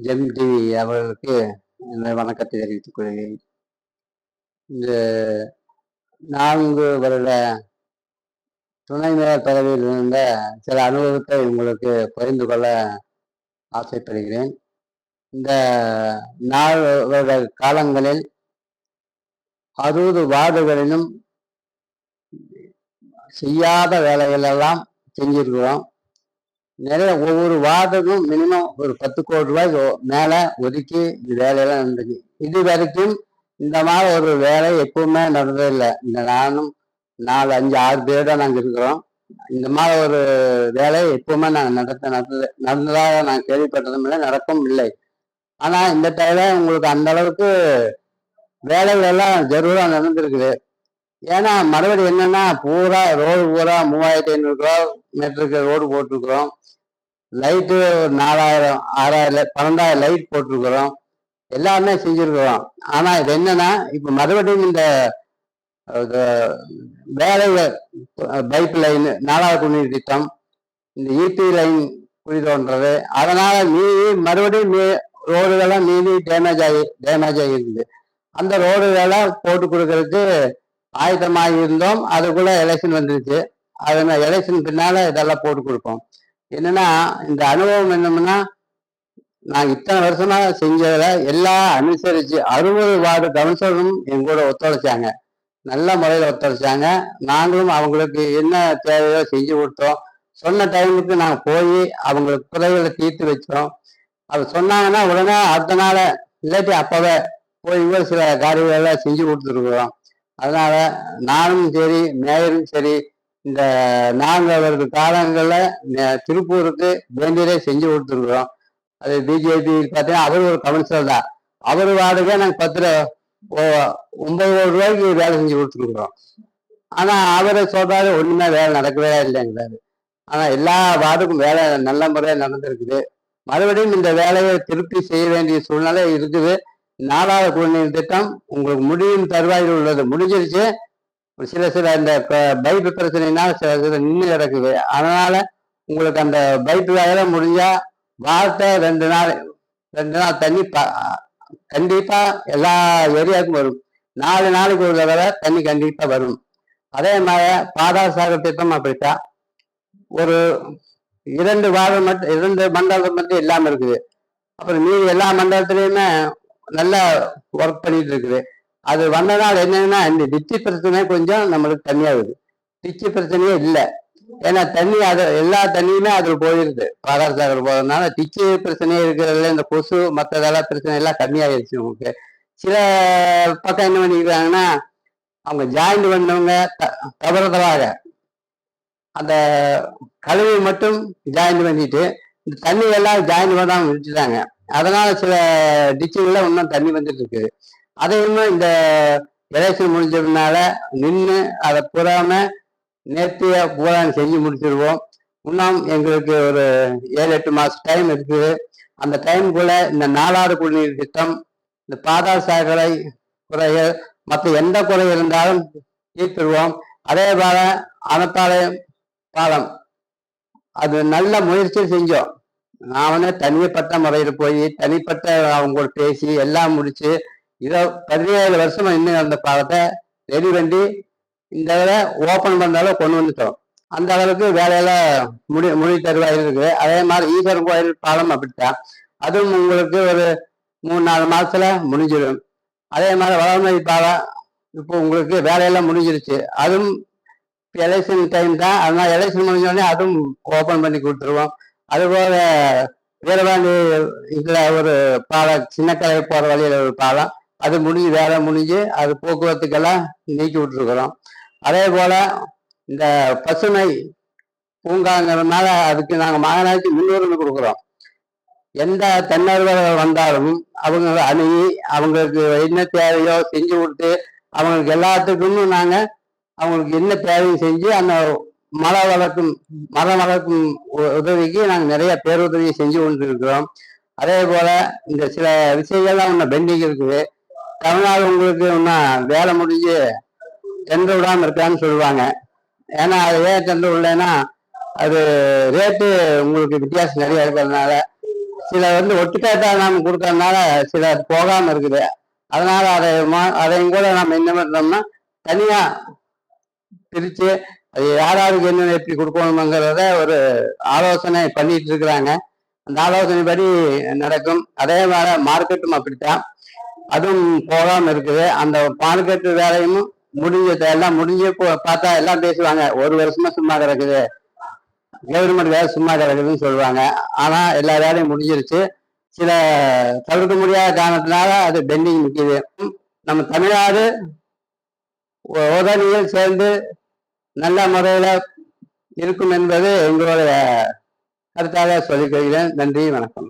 GeM TV அவர்களுக்கு இந்த வணக்கத்தை தெரிவித்துக் கொள்கிறேன். இந்த 4 வருட துணை மேயர் பதவியில் இருந்த சில அனுபவத்தை உங்களுக்கு பகிர்ந்து கொள்ள ஆசைப்படுகிறேன். இந்த 4 வருட காலங்களில் 60 வார்டுகளிலும் செய்யாத வேலைகள் எல்லாம் செஞ்சிருக்கிறோம். நிறைய ஒவ்வொரு வார்டுக்கும் மினிமம் ஒரு 10 கோடி ரூபாய் மேல ஒதுக்கி இந்த வேலையெல்லாம் நடந்துச்சு. இது வரைக்கும் இந்த மாதிரி ஒரு வேலை எப்பவுமே நடந்ததில்லை. இந்த நானும் 4, 5, 6 பேர் தான் நாங்கள் இருக்கிறோம். இந்த மாதிரி ஒரு வேலை எப்பவுமே நாங்கள் நடந்ததாக நான் கேள்விப்பட்டதும் இல்லை, நடக்கவும் இல்லை. ஆனா இந்த டைம்ல உங்களுக்கு அந்த அளவுக்கு வேலைகள் எல்லாம் ஜரூரா நடந்திருக்குது. ஏன்னா மறுபடியும் என்னன்னா பூரா ரோடு பூரா 3500 மீட்டருக்கு ரோடு போட்டிருக்கிறோம். லைட்டு 4000, 6000, 12,000 லைட் போட்டிருக்கிறோம். எல்லாமே செஞ்சிருக்கிறோம். ஆனா இது என்னன்னா இப்ப மறுபடியும் இந்த வேலை பைப் லைன் 4வது குடிநீர் திட்டம், இந்த இபி லைன் குழி தோன்றது, அதனால மறுபடியும் ரோடுகள்லாம் டேமேஜ் ஆகியிருக்குது. அந்த ரோடுகளை போட்டு கொடுக்கறதுக்கு ஆயத்தமாக இருந்தோம். அதுக்குள்ள எலெக்ஷன் வந்துருச்சு. அதனால எலெக்ஷன் பின்னால இதெல்லாம் போட்டு கொடுப்போம். என்னன்னா இந்த அனுபவம் என்னன்னா, நான் இத்தனை வருஷமா செஞ்சதை எல்லாம் அனுசரிச்சு 60 வார்டு கவுன்சிலரும் எங்கூட ஒத்துழைச்சாங்க. நல்ல முறையில் ஒத்துழைச்சாங்க. நாங்களும் அவங்களுக்கு என்ன தேவையோ செஞ்சு கொடுத்தோம். சொன்ன டைமுக்கு நாங்கள் போய் அவங்களுக்கு குறைகளை தீர்த்து வச்சோம். அது சொன்னாங்கன்னா உடனே அடுத்த நாள் இல்லாட்டி அப்பவே போய் சில காரியங்களை செஞ்சு கொடுத்துருக்குறோம். அதனால நானும் சரி, மேயரும் சரி, இந்த 4 வருட காலங்களில் திருப்பூருக்கு வேண்டியதே செஞ்சு கொடுத்துருக்குறோம். அது பிஜேபி பார்த்தீங்கன்னா அவர் ஒரு கவுன்சிலர் தான். அவர் வார்டுக்கே நாங்கள் 9 கோடி ரூபாய்க்கு வேலை செஞ்சு கொடுத்துருக்குறோம். ஆனா அவரை சொல்றாரு ஒண்ணுமே வேலை நடக்கவே இல்லைங்கிறாரு. ஆனா எல்லா வார்டுக்கும் வேலை நல்ல முறையாக நடந்திருக்குது. மறுபடியும் இந்த வேலையை திருப்பி செய்ய வேண்டிய சூழ்நிலை இருக்குது. 4வது குடிநீர் திட்டம் உங்களுக்கு முடியும் தருவாயில் உள்ளது, முடிஞ்சிருச்சு. சில இந்த பைப்பு பிரச்சனைனால சில நின்று கிடக்குது. அதனால உங்களுக்கு அந்த பைப்பு வேலை முடிஞ்சா வாரத்தை 2 நாள் தண்ணி கண்டிப்பா எல்லா ஏரியாவுக்கும் வரும். 4 நாளைக்கு ஒரு தடவை தண்ணி கண்டிப்பா வரும். அதே மாதிரி பாதாள சாகர் திட்டம் அப்படித்தான். ஒரு 2 வார்டு மட்டும், 2 மண்டலம் மட்டும் இல்லாம இருக்குது. அப்புறம் மீதி எல்லா மண்டலத்திலையுமே நல்லா ஒர்க் பண்ணிட்டு இருக்குது. அது வந்ததால் என்னன்னா இந்த டிச்சி பிரச்சனை கொஞ்சம் நம்மளுக்கு தனியாகுது. டிச்சி பிரச்சனையே இல்லை. ஏன்னா தண்ணி எல்லா தண்ணியுமே அதில் போயிருது. பாதாள சாகர் போகிறதுனால டிச்சி பிரச்சனையே இருக்கிறதுல இந்த கொசு மற்றதெல்லாம் பிரச்சனை எல்லாம் கம்மியாயிருச்சு. உங்களுக்கு சில பக்கம் என்ன பண்ணிக்கிறாங்கன்னா, அவங்க ஜாயிண்ட் பண்ணவங்க தவறுதலாக அந்த கழுவி மட்டும் ஜாயிண்ட் பண்ணிட்டு இந்த தண்ணி எல்லாம் ஜாயிண்ட் பண்ணாமல் விட்டுட்டாங்க. அதனால சில டிச்சுகள்ல இன்னும் தண்ணி வந்துட்டு இருக்குது. அதையும் இந்த எலெக்ஷன் முடிஞ்சதுனால நின்று அதை பூராம நேர்த்தியா பூரா செஞ்சு முடிச்சிருவோம். இன்னும் எங்களுக்கு ஒரு 7-8 மாசம் டைம் இருக்குது. அந்த டைமுக்குள்ள இந்த 4வது குடிநீர் திட்டம், இந்த பாதாள சாக்கடை குறைகள், மற்ற எந்த குறை இருந்தாலும் தீர்த்துருவோம். அதே போல அனப்பாளையம் பாலம் அது நல்ல முயற்சி செஞ்சோம். நான் வந்து தனிப்பட்ட முறையில் போய் தனிப்பட்ட அவங்க பேசி எல்லாம் முடிச்சு 17 வருஷமா இன்னும் அந்த பாலத்தை ரெடி பண்ணி இந்த இதில் ஓப்பன் பண்ணாலும் கொண்டு வந்துட்டோம். அந்த அளவுக்கு வேலையெல்லாம் முடி தருவாயில் இருக்குது. அதே மாதிரி ஈஸ்வரன் கோயில் பாலம் அப்படித்தான். அதுவும் உங்களுக்கு ஒரு 3-4 மாசத்துல முடிஞ்சிடும். அதே மாதிரி வளர்மதி பாலம் இப்போ உங்களுக்கு வேலையெல்லாம் முடிஞ்சிருச்சு. அதுவும் எலெக்ஷன் டைம் தான். அதனால எலெக்ஷன் முடிஞ்சோடனே அதுவும் ஓப்பன் பண்ணி கொடுத்துருவோம். அதுபோல வீரபாண்டி இதுல ஒரு பாலம், சின்னக்கரை போற வழியில ஒரு பாலம், அது முடிஞ்சு வேலை முடிஞ்சு அது போக்குவரத்துக்கெல்லாம் நீக்கி விட்டுருக்குறோம். அதே போல இந்த பசுமை பூங்காங்கிறதுனால அதுக்கு நாங்கள் மாநகராட்சி முன்னுரிமை கொடுக்குறோம். எந்த தன்னார்வலர்கள் வந்தாலும் அவங்க அணுகி அவங்களுக்கு என்ன தேவையோ செஞ்சு கொடுத்து அவங்களுக்கு எல்லாத்துக்கும் நாங்கள் அவங்களுக்கு என்ன தேவையும் செஞ்சு அந்த மரம் வளர்க்கும் உதவிக்கு நாங்கள் நிறைய பேருதவியை செஞ்சு கொண்டு இருக்கிறோம். அதே போல இந்த சில விஷயங்கள்லாம் இன்னும் பெண்டிங் இருக்குது. தமிழ்நாடு உங்களுக்கு இன்னும் வேலை முடிஞ்சு டெண்டர் விடாமல் இருக்கான்னு சொல்லுவாங்க. ஏன்னா அது ஏன் டெண்டர் இல்லைன்னா அது ரேட்டு உங்களுக்கு வித்தியாசம் நிறைய இருக்கிறதுனால சில ஒட்டுக்கேட்டா நாம் கொடுக்கறதுனால சில போகாம இருக்குது. அதனால அதையும் கூட நம்ம என்ன பண்றோம்னா தனியா பிரிச்சு அது யாராருக்கு என்னென்ன எப்படி கொடுக்கணுங்கிறத ஒரு ஆலோசனை பண்ணிட்டு இருக்கிறாங்க. அந்த ஆலோசனைப்படி நடக்கும். அதே மாதிரி மார்க்கெட்டும் அப்படித்தான், அதுவும் போகாம இருக்குது. அந்த மார்க்கெட்டு வேலையும் எல்லாம் முடிஞ்சு பார்த்தா எல்லாம் பேசுவாங்க, 1 வருஷமா சும்மா கிடக்குது, கவர்மெண்ட் வேலை சும்மா கிடக்குதுன்னு சொல்லுவாங்க. ஆனா எல்லா வேலையும் முடிஞ்சிருச்சு. சில தவிர்க்க முடியாத காரணத்தினால அது பெண்டிங் நிற்கிது. நம்ம தமிழ்நாடு உதவிகள் சேர்ந்து நல்ல முறையில இருக்கும் என்பது எங்களுடைய கருத்தாக சொல்லிக் கொள்கிறேன். நன்றி, வணக்கம்.